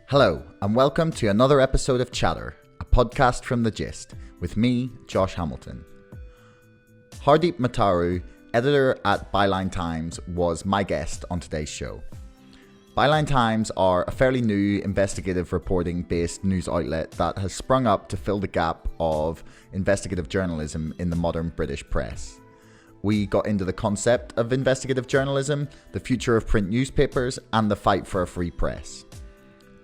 Hello, and welcome to another episode of Chatter, a podcast from The Gist, with me, Josh Hamilton. Hardeep Matharu, editor at Byline Times, was my guest on today's show. Byline Times are a fairly new investigative reporting-based news outlet that has sprung up to fill the gap of investigative journalism in the modern British press. We got into the concept of investigative journalism, the future of print newspapers, and the fight for a free press.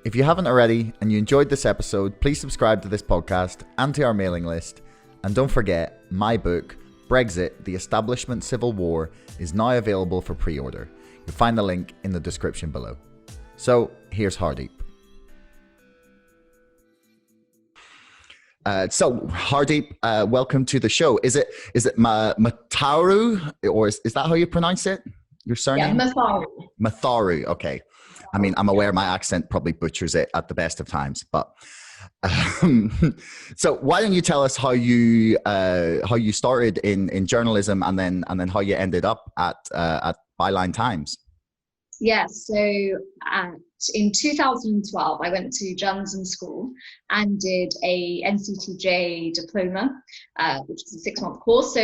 If you haven't already and you enjoyed this episode, please subscribe to this podcast and to our mailing list. And don't forget, my book, Brexit, The Establishment Civil War, is now available for pre-order. You'll find the link in the description below. So, here's Hardeep. Hardeep, welcome to the show. Is it Matharu, or is that how you pronounce it? Your surname? Yeah, Matharu. Matharu, okay. I mean, I'm aware my accent probably butchers it at the best of times, but so why don't you tell us how you started in journalism and then how you ended up at Byline Times? Yes, so in 2012, I went to journalism school and did a NCTJ diploma, which is a 6-month course. So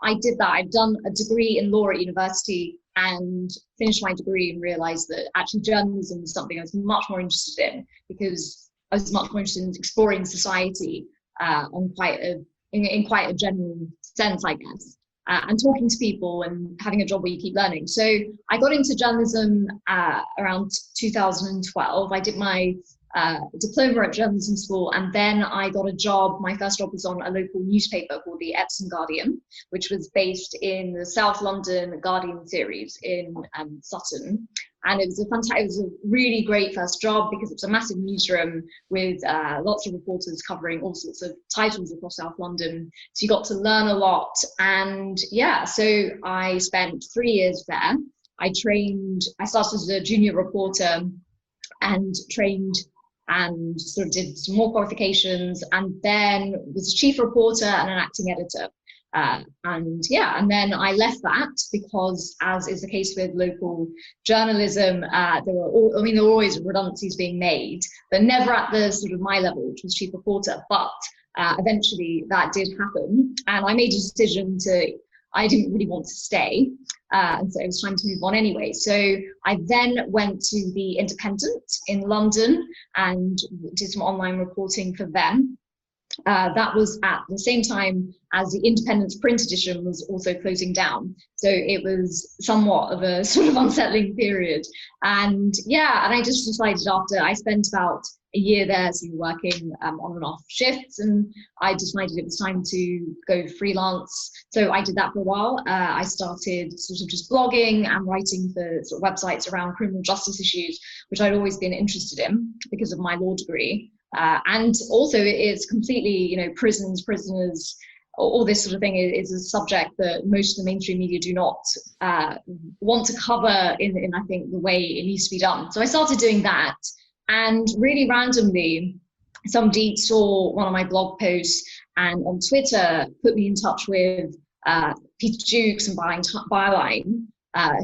I did that. I'd done a degree in law at university and finished my degree and realized that actually journalism was something I was much more interested in, because I was much more interested in exploring society in quite a general sense, I guess, and talking to people and having a job where you keep learning. So I got into journalism around 2012. I did my diploma at journalism school, and then I got a job. My first job was on a local newspaper called the Epsom Guardian, which was based in the South London Guardian series in Sutton. And it was a really great first job because it was a massive newsroom with lots of reporters covering all sorts of titles across South London. So you got to learn a lot. And yeah, so I spent 3 years there. I started as a junior reporter and trained and sort of did some more qualifications, and then was a chief reporter and an acting editor. And then I left that because, as is the case with local journalism, there were always redundancies being made, but never at the sort of my level, which was chief reporter. But eventually that did happen, and I made a decision I didn't really want to stay. And so it was time to move on anyway. So I then went to the Independent in London and did some online reporting for them. That was at the same time as the Independent's print edition was also closing down. So it was somewhat of a sort of unsettling period. And I just decided, after I spent about a year there sort of working on and off shifts, and I decided it was time to go freelance. So I did that for a while. I started sort of just blogging and writing for sort of websites around criminal justice issues, which I'd always been interested in because of my law degree. And also it's completely, prisoners, all this sort of thing is a subject that most of the mainstream media do not want to cover in I think the way it needs to be done. So I started doing that, and really randomly somebody saw one of my blog posts and on Twitter put me in touch with Peter Jukes and Byline,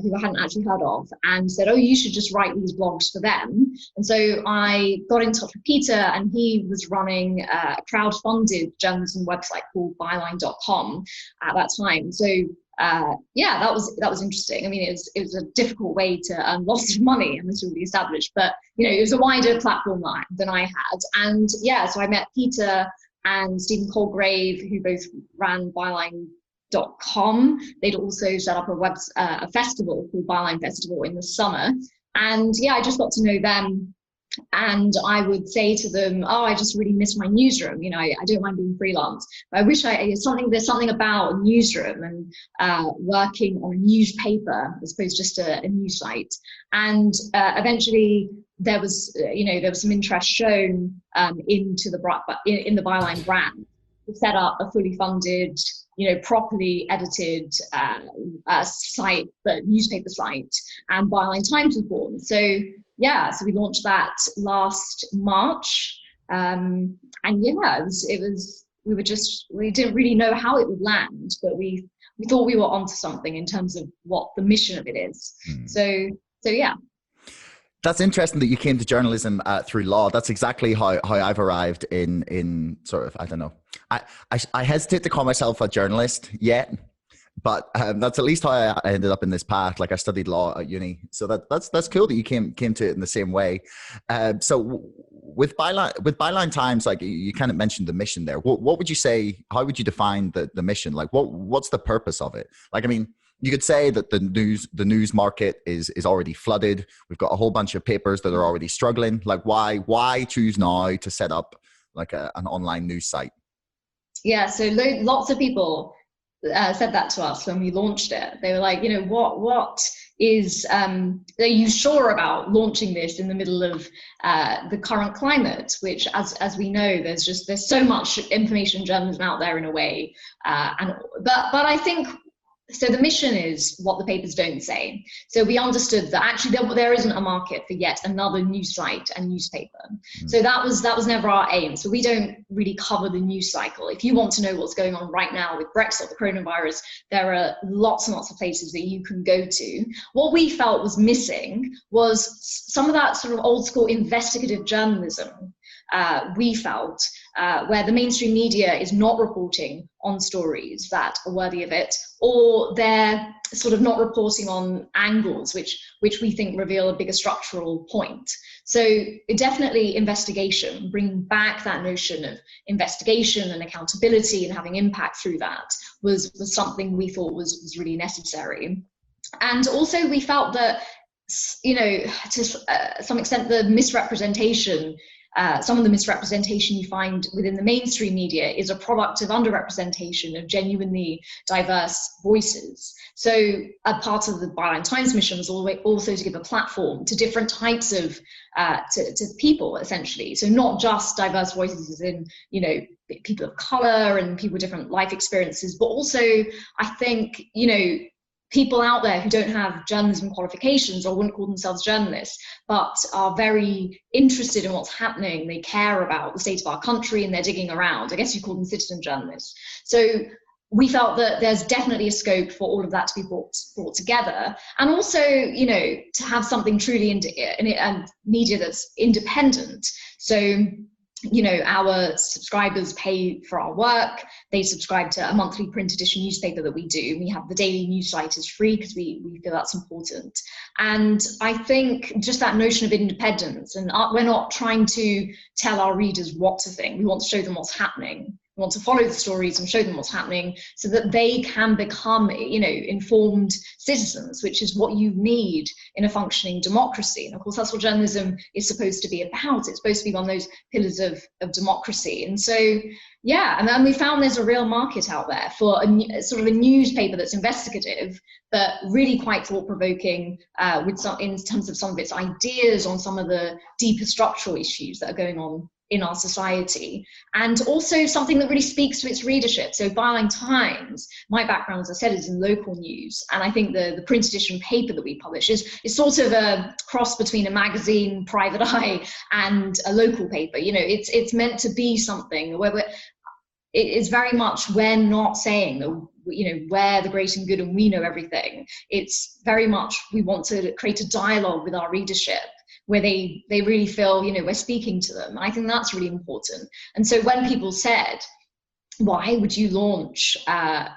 who I hadn't actually heard of, and said, "Oh, you should just write these blogs for them." And so I got in touch with Peter, and he was running a crowd-funded journalism website called Byline.com at that time. So that was interesting. I mean, it was a difficult way to earn lots of money, and this was already established, but it was a wider platform than I had. And so I met Peter and Stephen Colgrave, who both ran Byline.com. They'd also set up a festival called Byline Festival in the summer, and I just got to know them. And I would say to them, "Oh, I just really miss my newsroom. I don't mind being freelance, but I wish there's something about a newsroom and working on a newspaper as opposed to just a news site." And eventually there was some interest shown into the Byline brand to set up a fully funded, properly edited site, but newspaper site, and Byline Times was born. So we launched that last March, we didn't really know how it would land, but we thought we were onto something in terms of what the mission of it is. So yeah. That's interesting that you came to journalism through law. That's exactly how I've arrived in sort of, I don't know. I hesitate to call myself a journalist yet, but that's at least how I ended up in this path. Like I studied law at uni, so that's cool that you came to it in the same way. So with Byline Times, like you kind of mentioned the mission there. What would you say? How would you define the mission? Like what's the purpose of it? Like I mean, you could say that the news market is already flooded. We've got a whole bunch of papers that are already struggling. Like why choose now to set up like an online news site? Yeah, so lots of people said that to us when we launched it. They were like, what is, are you sure about launching this in the middle of the current climate, which as we know, there's so much information journalism out there in a way. But I think, so the mission is what the papers don't say. So we understood that actually there isn't a market for yet another news site and newspaper. So that was never our aim. So we don't really cover the news cycle. If you want to know what's going on right now with Brexit, the coronavirus, there are lots and lots of places that you can go to. What we felt was missing was some of that sort of old school investigative journalism. We felt where the mainstream media is not reporting on stories that are worthy of it, or they're sort of not reporting on angles which we think reveal a bigger structural point. So definitely investigation, bringing back that notion of investigation and accountability and having impact through that was something we thought was really necessary. And also we felt that, to some extent, the misrepresentation, some of the misrepresentation you find within the mainstream media is a product of underrepresentation of genuinely diverse voices. So a part of the Byline Times mission was also to give a platform to different types of to people, essentially. So not just diverse voices as in, people of color and people with different life experiences, but also I think, people out there who don't have journalism qualifications or wouldn't call themselves journalists, but are very interested in what's happening. They care about the state of our country and they're digging around. I guess you call them citizen journalists. So we felt that there's definitely a scope for all of that to be brought together. And also, to have something truly media that's independent. So our subscribers pay for our work. They subscribe to a monthly print edition newspaper that we do. We have the daily news site is free because we feel that's important. And I think just that notion of independence, and we're not trying to tell our readers what to think. We want to show them what's happening. We want to follow the stories and show them what's happening so that they can become, informed citizens, which is what you need in a functioning democracy. And of course, that's what journalism is supposed to be about. It's supposed to be one of those pillars of democracy. And so, yeah, and then we found there's a real market out there for sort of a newspaper that's investigative, but really quite thought-provoking in terms of some of its ideas on some of the deeper structural issues that are going on in our society, and also something that really speaks to its readership. So Byline Times, my background, as I said, is in local news, and I think the print edition paper that we publish is sort of a cross between a magazine, private eye, and a local paper. It's meant to be something where it's very much, we're not saying that we're the great and good and we know everything. It's very much, we want to create a dialogue with our readership where they really feel, we're speaking to them. And I think that's really important. And so when people said, why would you launch a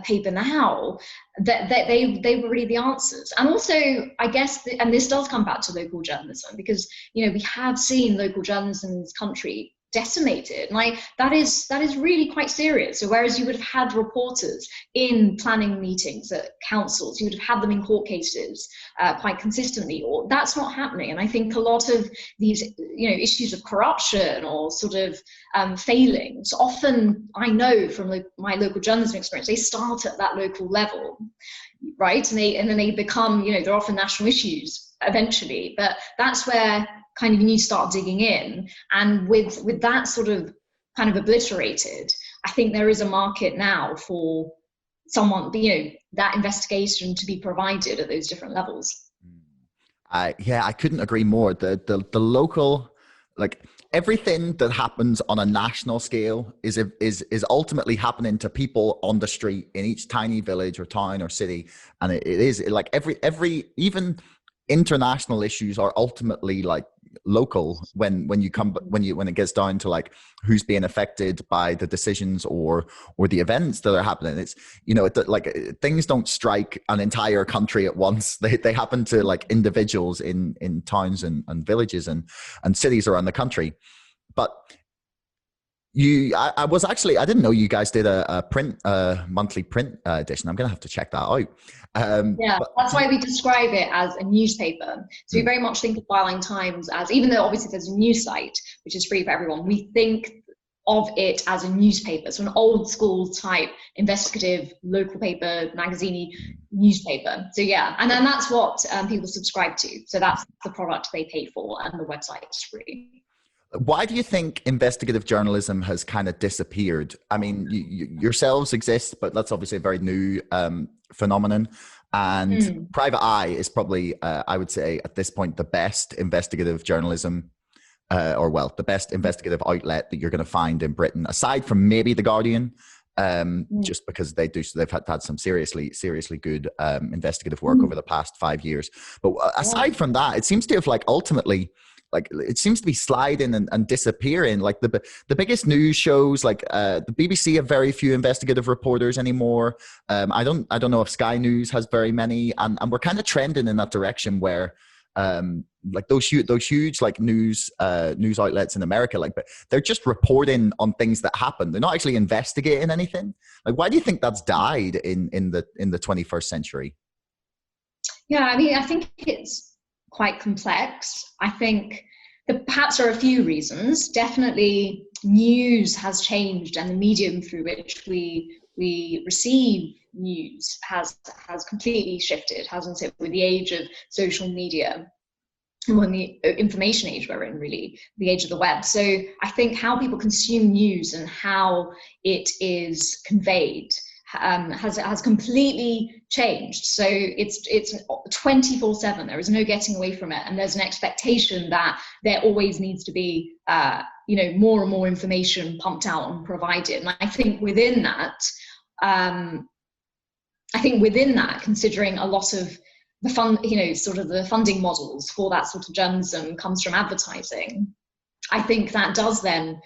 paper now, that they were really the answers. And also, I guess, and this does come back to local journalism, because, we have seen local journalism in this country decimated. Like that is really quite serious. So whereas you would have had reporters in planning meetings at councils, you would have had them in court cases quite consistently, or that's not happening. And I think a lot of these issues of corruption or sort of failings, often I know from my local journalism experience, they start at that local level, right? And then they become, they're often national issues eventually, but that's where kind of you need to start digging in. And with that sort of kind of obliterated, I think there is a market now for someone, that investigation to be provided at those different levels. Yeah, I couldn't agree more. The local, like everything that happens on a national scale is ultimately happening to people on the street in each tiny village or town or city. And it is like every even international issues are ultimately like local when it gets down to like who's being affected by the decisions or the events that are happening. It's, you know, like things don't strike an entire country at once. They happen to like individuals in towns and villages and cities around the country. But I didn't know you guys did a print monthly print edition. I'm gonna have to check that out. That's why we describe it as a newspaper. So we very much think of Byline Times as, even though obviously there's a news site which is free for everyone, we think of it as a newspaper, so an old school type investigative local paper, magazine newspaper. So yeah, and then that's what people subscribe to. So that's the product they pay for, and the website is free. Why do you think investigative journalism has kind of disappeared? I mean, yourselves exist, but that's obviously a very new phenomenon. And Private Eye is probably, I would say at this point, the best investigative journalism, the best investigative outlet that you're going to find in Britain, aside from maybe The Guardian, just because they've had some seriously good investigative work over the past 5 years. But aside from that, it seems to have like ultimately, like it seems to be sliding and disappearing. Like the biggest news shows, like the BBC have very few investigative reporters anymore. I don't know if Sky News has very many, and we're kind of trending in that direction where like those huge like news outlets in America, like, but they're just reporting on things that happen. They're not actually investigating anything. Like, why do you think that's died in the 21st century? Yeah, I mean, I think it's quite complex. I think perhaps there are a few reasons. Definitely news has changed, and the medium through which we receive news has completely shifted, hasn't it, with the age of social media, when the information age we're in, really, the age of the web. So I think how people consume news and how it is conveyed has completely changed. So it's 24/7. There is no getting away from it, and there's an expectation that there always needs to be more and more information pumped out and provided. And I think within that, considering a lot of the the funding models for that sort of journalism comes from advertising, I think that does then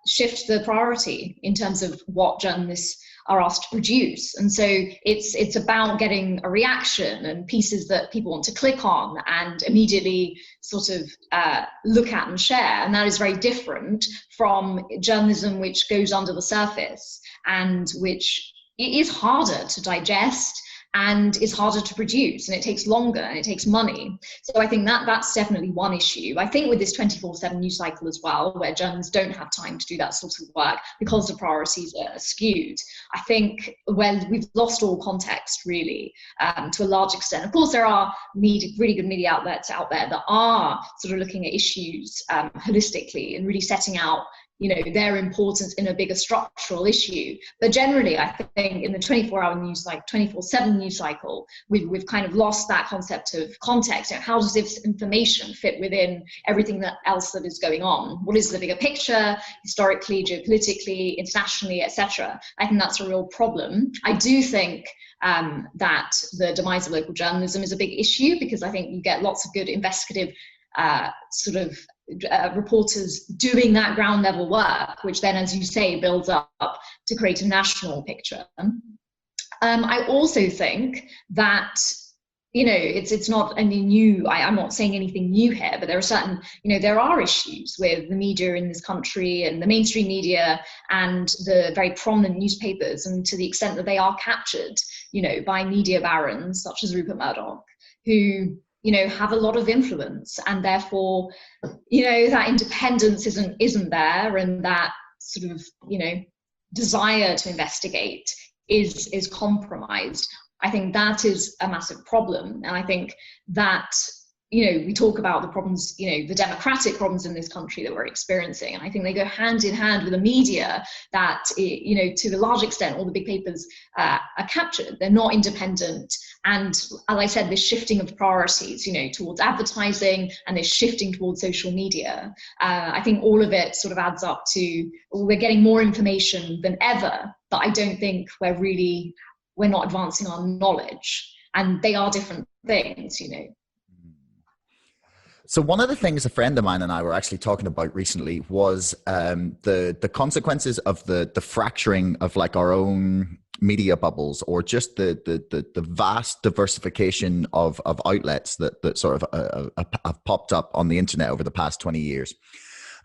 shift the priority in terms of what journalists are asked to produce. And so it's about getting a reaction and pieces that people want to click on and immediately sort of look at and share. And that is very different from journalism which goes under the surface and which is harder to digest and is harder to produce, and it takes longer and it takes money. So I think that's definitely one issue. I think with this 24/7 news cycle as well, where journalists don't have time to do that sort of work because the priorities are skewed, I think we've lost all context, really, to a large extent. Of course, there are really good media outlets out there that are sort of looking at issues holistically and really setting out their importance in a bigger structural issue. But generally, I think in the 24-hour news, like 24/7 news cycle, we've kind of lost that concept of context. How does this information fit within everything else that is going on? What is the bigger picture, historically, geopolitically, internationally, etc.? I think that's a real problem. I do think that the demise of local journalism is a big issue, because I think you get lots of good investigative reporters doing that ground level work, which then, as you say, builds up to create a national picture. I also think that it's not any new. I'm not saying anything new here, but there are certain, there are issues with the media in this country and the mainstream media and the very prominent newspapers, and to the extent that they are captured, by media barons such as Rupert Murdoch, who have a lot of influence, and therefore, that independence isn't there, and that sort of, desire to investigate is compromised. I think that is a massive problem. And I think that, we talk about the problems, the democratic problems in this country that we're experiencing. And I think they go hand in hand with a media that, to a large extent, all the big papers are captured. They're not independent. And as I said, this shifting of priorities, towards advertising, and this shifting towards social media, I think all of it sort of adds up to, we're getting more information than ever, but I don't think we're not advancing our knowledge. And they are different things, So one of the things a friend of mine and I were actually talking about recently was the consequences of the fracturing of like our own media bubbles, or just the vast diversification of outlets that sort of have popped up on the internet over the past 20 years.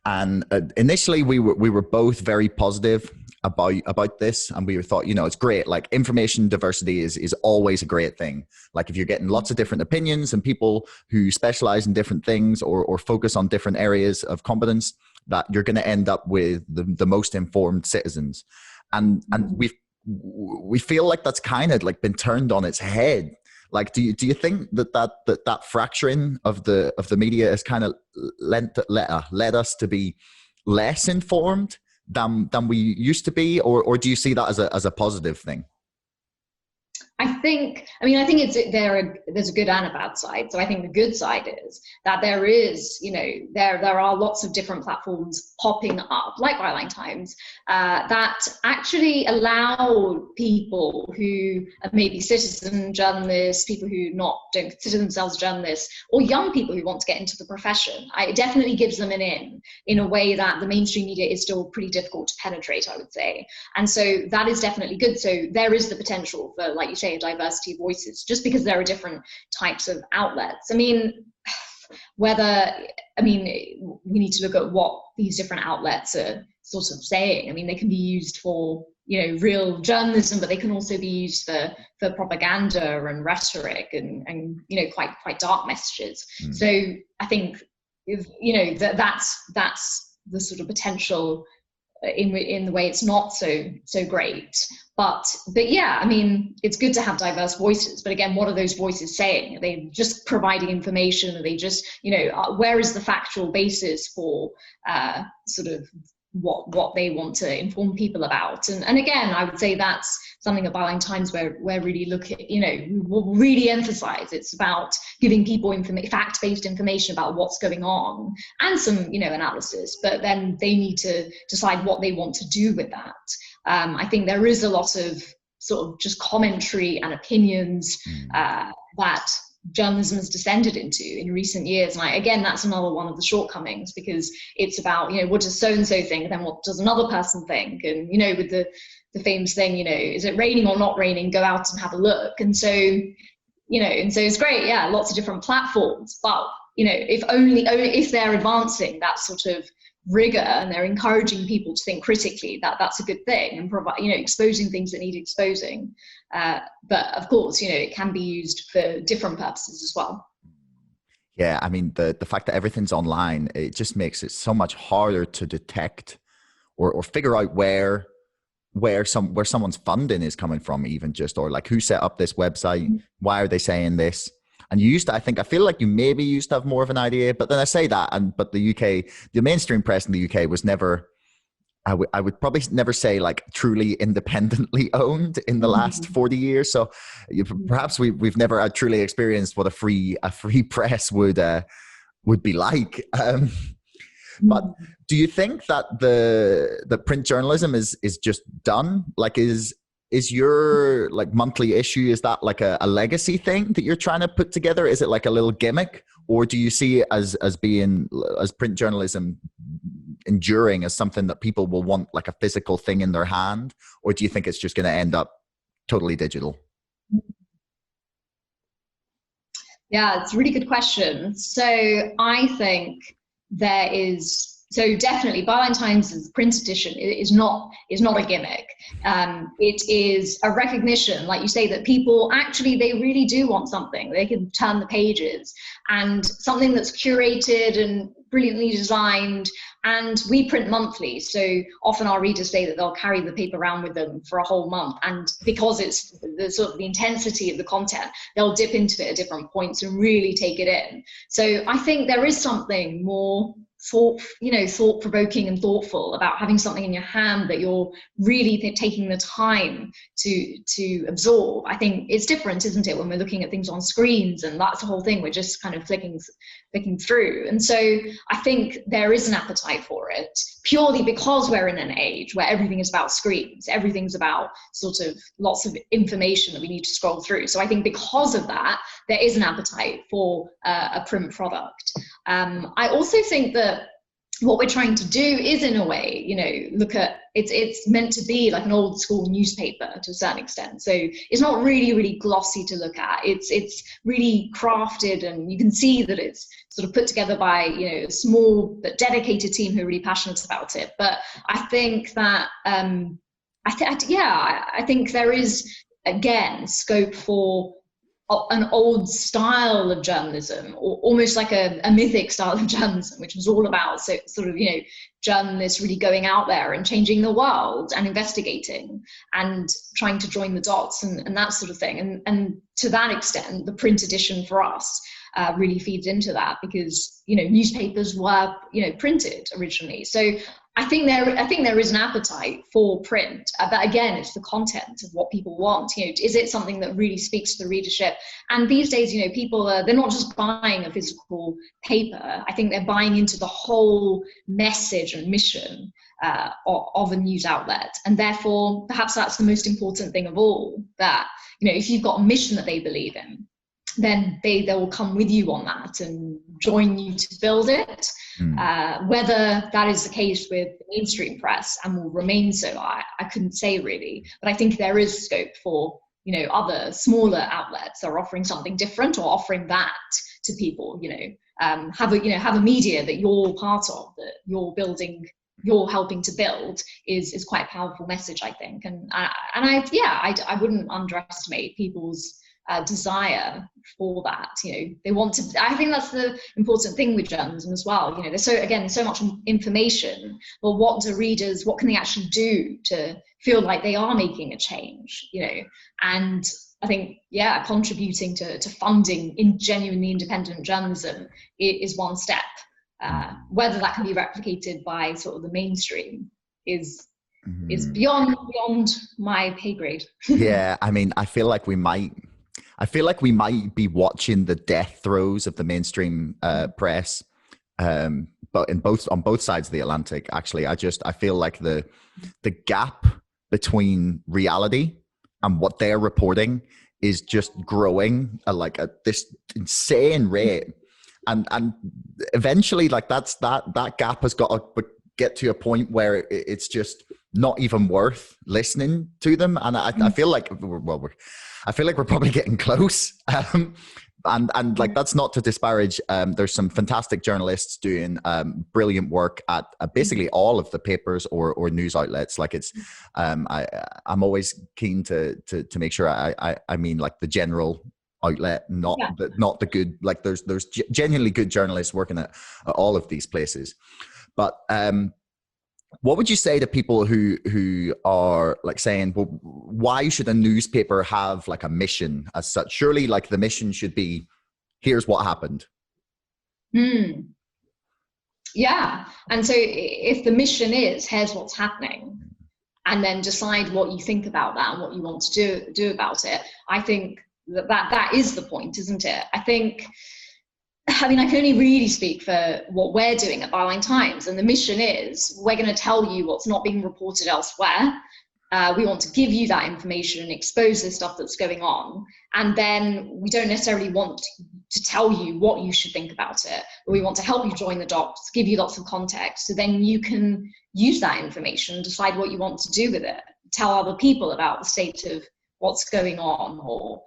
And initially we were both very positive about this, and we thought, it's great. Like, information diversity is always a great thing. Like, if you're getting lots of different opinions and people who specialize in different things or focus on different areas of competence, that you're going to end up with the most informed citizens. And we feel like that's kind of like been turned on its head. Like, do you think that fracturing of the media has kind of led us to be less informed than we used to be, or do you see that as a positive thing? I think there's a good and a bad side. So I think the good side is that there are lots of different platforms popping up, like Byline Times, that actually allow people who are maybe citizen journalists, people who don't consider themselves journalists, or young people who want to get into the profession. It definitely gives them an in a way that the mainstream media is still pretty difficult to penetrate, I would say. And so that is definitely good. So there is the potential for, like you say, a diversity of voices, just because there are different types of outlets. We need to look at what these different outlets are sort of saying. They can be used for, real journalism, but they can also be used for propaganda and rhetoric and quite dark messages. So I think that's the sort of potential in the way it's not so great. But yeah, it's good to have diverse voices. But again, what are those voices saying? Are they just providing information? Are they just, where is the factual basis for sort of what they want to inform people about? And again, I would say that's something at Byline Times where really look at, we'll really emphasize it's about giving people fact-based information about what's going on, and some, analysis, but then they need to decide what they want to do with that. I think there is a lot of sort of just commentary and opinions that journalism has descended into in recent years. And again, that's another one of the shortcomings, because it's about, what does so-and-so think, and then what does another person think? And, with the famous thing, is it raining or not raining? Go out and have a look. And so, and so it's great. Yeah, lots of different platforms. But, if they're advancing that sort of rigor and they're encouraging people to think critically, that's a good thing, and provide, exposing things that need exposing. But of course, it can be used for different purposes as well. Yeah, the fact that everything's online, it just makes it so much harder to detect or figure out where someone's funding is coming from, even just, or like, who set up this website, why are they saying this? And I feel like you maybe used to have more of an idea, but then I say that, but the mainstream press in the UK was never, I would probably never say like truly independently owned in the last 40 years. So perhaps we've never truly experienced what a free press would be like. But do you think that the print journalism is just done? Like, is your like monthly issue, is that like a legacy thing that you're trying to put together? Is it like a little gimmick, or do you see it as print journalism enduring as something that people will want, like a physical thing in their hand? Or do you think it's just going to end up totally digital? Yeah, it's a really good question. So I think definitely Byline Times' print edition is not a gimmick. It is a recognition, like you say, that people actually, they really do want something. They can turn the pages, and something that's curated and brilliantly designed. And we print monthly, so often our readers say that they'll carry the paper around with them for a whole month, and because it's the sort of the intensity of the content, they'll dip into it at different points and really take it in. So I think there is something more thought-provoking and thoughtful, about having something in your hand that you're really taking the time to absorb. I think it's different, isn't it, when we're looking at things on screens, and that's the whole thing, we're just kind of flicking through. And so I think there is an appetite for it, purely because we're in an age where everything is about screens, everything's about sort of lots of information that we need to scroll through. So I think because of that, there is an appetite for a print product. I also think that what we're trying to do is, in a way, look at it's meant to be like an old school newspaper to a certain extent. So it's not really glossy to look at. It's really crafted, and you can see that it's sort of put together by a small but dedicated team who are really passionate about it. But I think that I think there is, again, scope for an old style of journalism, or almost like a mythic style of journalism, which was all about journalists really going out there and changing the world and investigating and trying to join the dots and that sort of thing. And to that extent, the print edition for us really feeds into that, because newspapers were printed originally. So I think there is an appetite for print, but again, it's the content of what people want. Is it something that really speaks to the readership? And these days, people they're not just buying a physical paper. I think they're buying into the whole message and mission of a news outlet, and therefore, perhaps that's the most important thing of all. That if you've got a mission that they believe in, then they will come with you on that and join you to build it. Whether that is the case with the mainstream press and will remain so, I couldn't say really. But I think there is scope for other smaller outlets that are offering something different, or offering that to people. Have a media that you're part of, that you're building, you're helping to build, is quite a powerful message, I think. And I wouldn't underestimate people's desire for that. They want to. I think that's the important thing with journalism as well. There's so much information, but what can they actually do to feel like they are making a change? And I think contributing to funding in genuinely independent journalism is one step. Whether that can be replicated by sort of the mainstream is beyond my pay grade. Yeah, I mean, I feel like we might be watching the death throes of the mainstream press, but on both sides of the Atlantic. Actually, I feel like the gap between reality and what they're reporting is just growing at this insane rate, and eventually, that gap has got to get to a point where it's just not even worth listening to them. And I feel like we're probably getting close. And that's not to disparage. There's some fantastic journalists doing brilliant work at basically all of the papers or news outlets. I'm always keen to make sure I mean the general outlet, not the good. There's genuinely good journalists working at all of these places. But what would you say to people who are saying, well, why should a newspaper have a mission as such? Surely the mission should be, here's what happened. Yeah. And so if the mission is, here's what's happening, and then decide what you think about that and what you want to do about it, I think that is the point, isn't it? I can only really speak for what we're doing at Byline Times, and the mission is, we're going to tell you what's not being reported elsewhere. We want to give you that information and expose the stuff that's going on. And then we don't necessarily want to tell you what you should think about it, but we want to help you join the dots, give you lots of context, so then you can use that information and decide what you want to do with it. Tell other people about the state of what's going on, or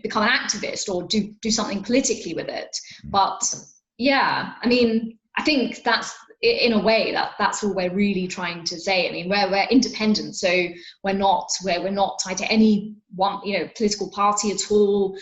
become an activist, or do something politically with it. But I think that's, in a way, that's all we're really trying to say. We're independent, so we're not tied to any one political party at all.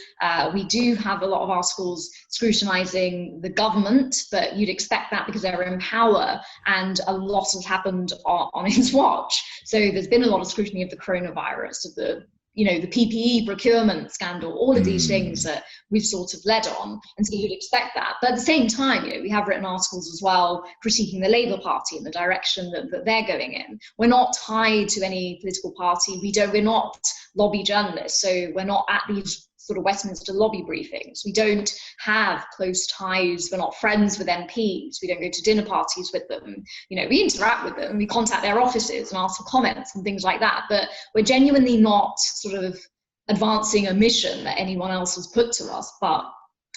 We do have a lot of articles scrutinizing the government, but you'd expect that because they're in power, and a lot has happened on his watch. So there's been a lot of scrutiny of the coronavirus, of the the PPE procurement scandal, all of these things that we've sort of led on. And so you'd expect that. But at the same time, we have written articles as well critiquing the Labour Party and the direction that they're going in. We're not tied to any political party. We're not lobby journalists. So we're not at these sort of Westminster lobby briefings. We don't have close ties. We're not friends with MPs. We don't go to dinner parties with them. We interact with them. We contact their offices and ask for comments and things like that. But we're genuinely not sort of advancing a mission that anyone else has put to us, but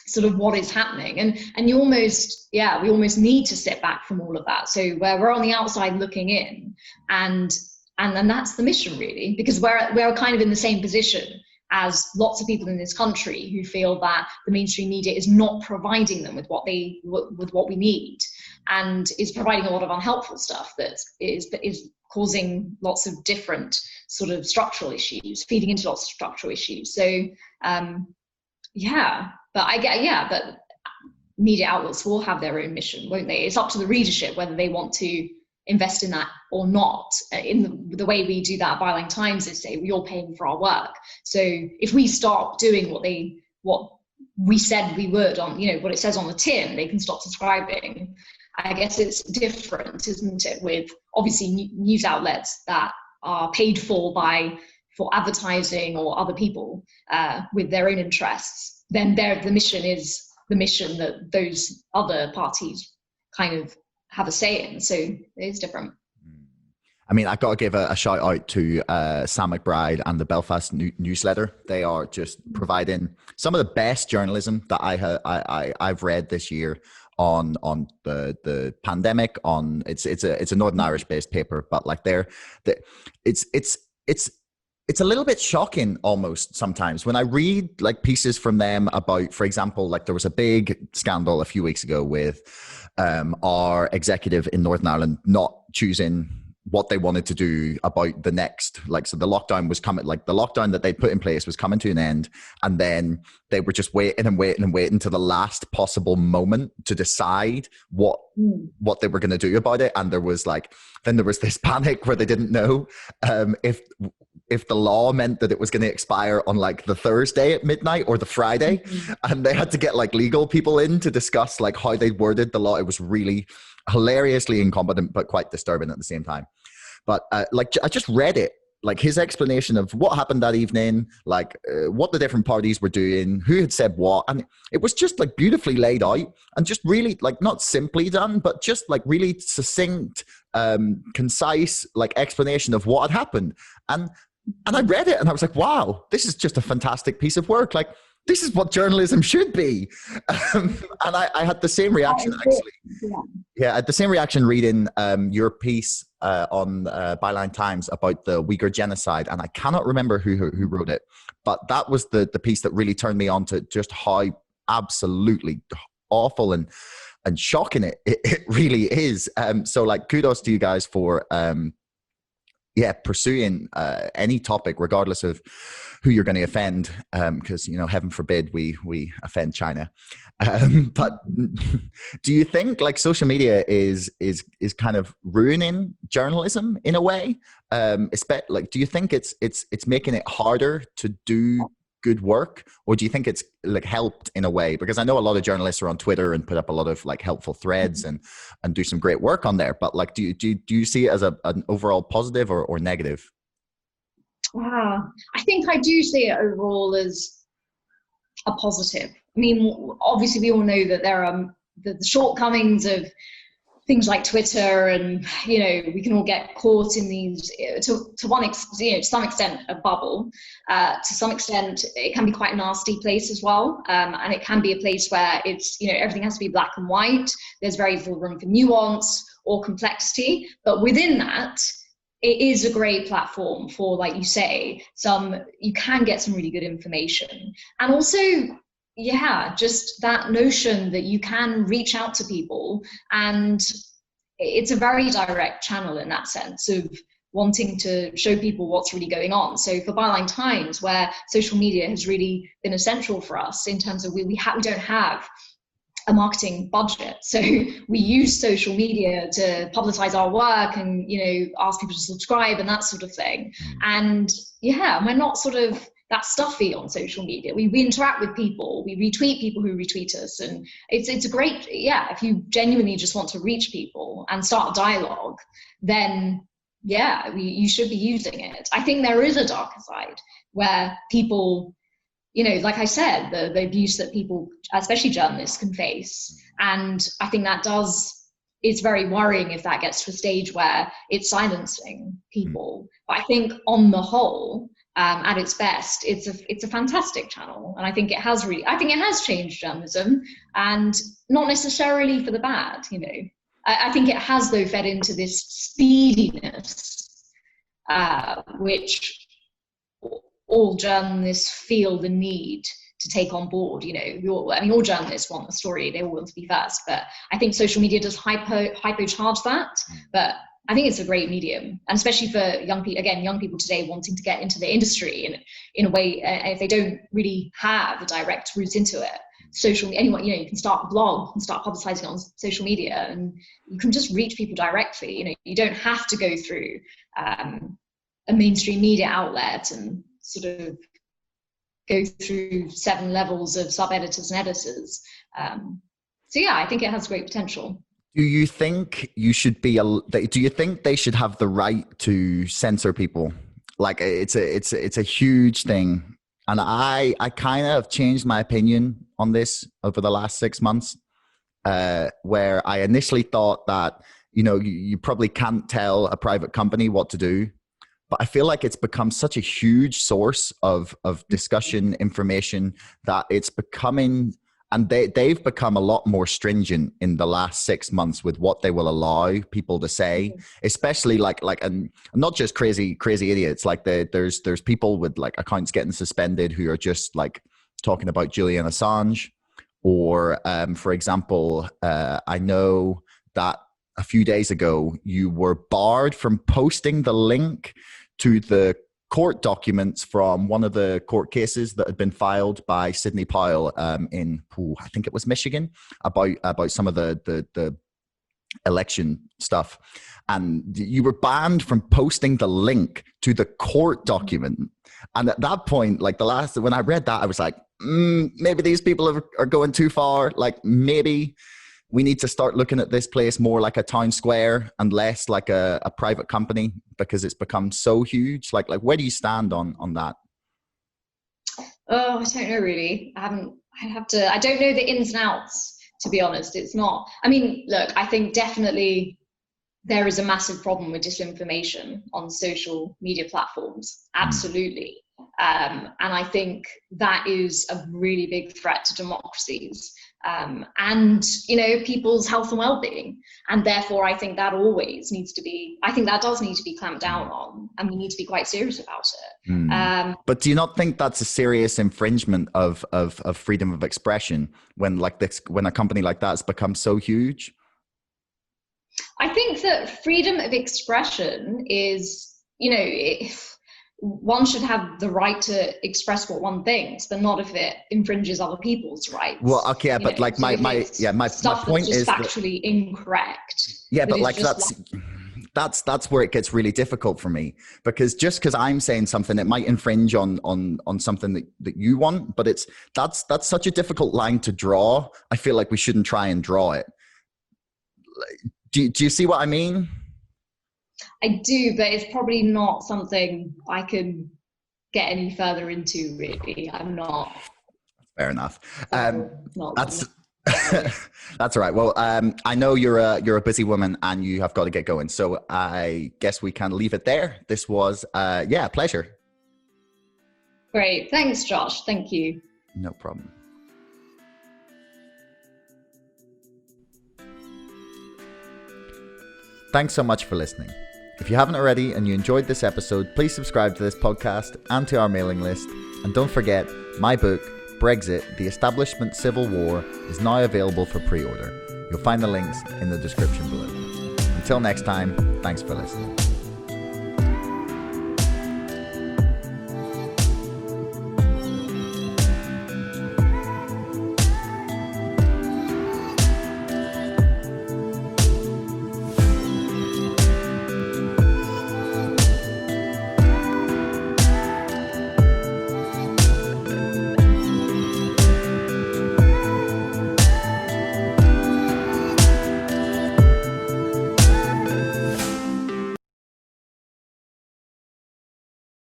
sort of what is happening. And we almost need to step back from all of that. So where we're on the outside looking in, and that's the mission really, because we're kind of in the same position as lots of people in this country who feel that the mainstream media is not providing them with what we need, and is providing a lot of unhelpful stuff that is causing lots of different sort of structural issues, feeding into lots of structural issues. So but media outlets will have their own mission, won't they? It's up to the readership whether they want to invest in that or not. In the way we do that at Byline Times is say you're paying for our work. So if we stop doing what we said we would on what it says on the tin, they can stop subscribing. I guess it's different, isn't it, with obviously news outlets that are paid for advertising or other people with their own interests. Then the mission is the mission that those other parties kind of have a say in. So it is different. I mean, I got to give a shout out to Sam McBride and the Belfast Newsletter. They are just providing some of the best journalism that I've read this year on the pandemic. It's a Northern Irish based paper, but like it's a little bit shocking almost sometimes when I read like pieces from them about, for example, like there was a big scandal a few weeks ago with our executive in Northern Ireland not choosing what they wanted to do about the next, so the lockdown was coming, the lockdown that they put in place was coming to an end. And then they were just waiting to the last possible moment to decide what they were going to do about it. And there was this panic where they didn't know if the law meant that it was going to expire on the Thursday at midnight or the Friday. And they had to get legal people in to discuss how they worded the law. It was really hilariously incompetent, but quite disturbing at the same time. But I just read it, his explanation of what happened that evening, what the different parties were doing, who had said what. And it was just beautifully laid out and just really not simply done, but just really succinct, concise, explanation of what had happened. And I read it and I was like, wow, this is just a fantastic piece of work. This is what journalism should be. And I had the same reaction, actually. Yeah, I had the same reaction reading your piece on Byline Times about the Uyghur genocide. And I cannot remember who wrote it, but that was the piece that really turned me on to just how absolutely awful and shocking it really is. So kudos to you guys for pursuing any topic, regardless of who you're going to offend, because heaven forbid we offend China. But do you think social media is kind of ruining journalism in a way? Do you think it's making it harder to do good work, or do you think it's helped in a way? Because I know a lot of journalists are on Twitter and put up a lot of helpful threads and do some great work on there, but do you see it as an overall positive or negative? I think I do see it overall as a positive. I mean, obviously we all know that there are the shortcomings of things like Twitter, and we can all get caught in these to some extent a bubble. To some extent, it can be quite a nasty place as well, and it can be a place where it's everything has to be black and white. There's very little room for nuance or complexity, but within that, it is a great platform for, like you say, you can get some really good information, and also. Yeah, just that notion that you can reach out to people, and it's a very direct channel in that sense of wanting to show people what's really going on. So for Byline Times, where social media has really been essential for us in terms of we don't have a marketing budget. So we use social media to publicize our work and, ask people to subscribe and that sort of thing. And yeah, we're not sort of that stuffy on social media. We interact with people, we retweet people who retweet us. And it's a great, if you genuinely just want to reach people and start a dialogue, then you should be using it. I think there is a darker side where people, like I said, the abuse that people, especially journalists, can face. And I think it's very worrying if that gets to a stage where it's silencing people. But I think on the whole, at its best, it's a fantastic channel. And I think it has changed journalism, and not necessarily for the bad, I think it has, though, fed into this speediness, which all journalists feel the need to take on board. All journalists want a story, they all want to be first, but I think social media does hypocharge that. But I think it's a great medium, and especially for young people today wanting to get into the industry in a way, if they don't really have a direct route into it. You can start a blog, you can start publicizing on social media, and you can just reach people directly. You don't have to go through a mainstream media outlet and sort of go through 7 levels of sub-editors and editors. I think it has great potential. Do you think do you think they should have the right to censor people? Like, it's a huge thing. And I kind of changed my opinion on this over the last 6 months, where I initially thought that, you probably can't tell a private company what to do. But I feel like it's become such a huge source of discussion, information, that it's becoming, and they've become a lot more stringent in the last 6 months with what they will allow people to say, especially and not just crazy idiots. Like there's people with like accounts getting suspended who are just like talking about Julian Assange, or for example, I know that a few days ago you were barred from posting the link to the court documents from one of the court cases that had been filed by Sidney Powell in, I think it was Michigan, about some of the election stuff. And you were banned from posting the link to the court document. And at that point, when I read that, I was like, maybe these people are going too far. Like, maybe we need to start looking at this place more like a town square and less like a private company, because it's become so huge. Like where do you stand on that? Oh, I don't know really. I don't know the ins and outs, to be honest. It's not, look, I think definitely there is a massive problem with disinformation on social media platforms. Absolutely. And I think that is a really big threat to democracies, and people's health and well-being. And therefore, I think that does need to be clamped down on, and we need to be quite serious about it. But do you not think that's a serious infringement of freedom of expression when a company like that has become so huge? I think that freedom of expression is, one should have the right to express what one thinks, but not if it infringes other people's rights. Well, okay, but my point is factually incorrect. Yeah, but that's where it gets really difficult for me, because just because I'm saying something, it might infringe on something that you want, but that's such a difficult line to draw. I feel like we shouldn't try and draw it. Do you see what I mean? I do, but it's probably not something I can get any further into, really. I'm not. Fair enough. That's that's all right. Well, I know you're a busy woman and you have got to get going, so I guess we can leave it there. This was a pleasure. Great. Thanks, Josh. Thank you. No problem. Thanks so much for listening. If you haven't already and you enjoyed this episode, please subscribe to this podcast and to our mailing list. And don't forget, my book, Brexit, The Establishment Civil War, is now available for pre-order. You'll find the links in the description below. Until next time, thanks for listening.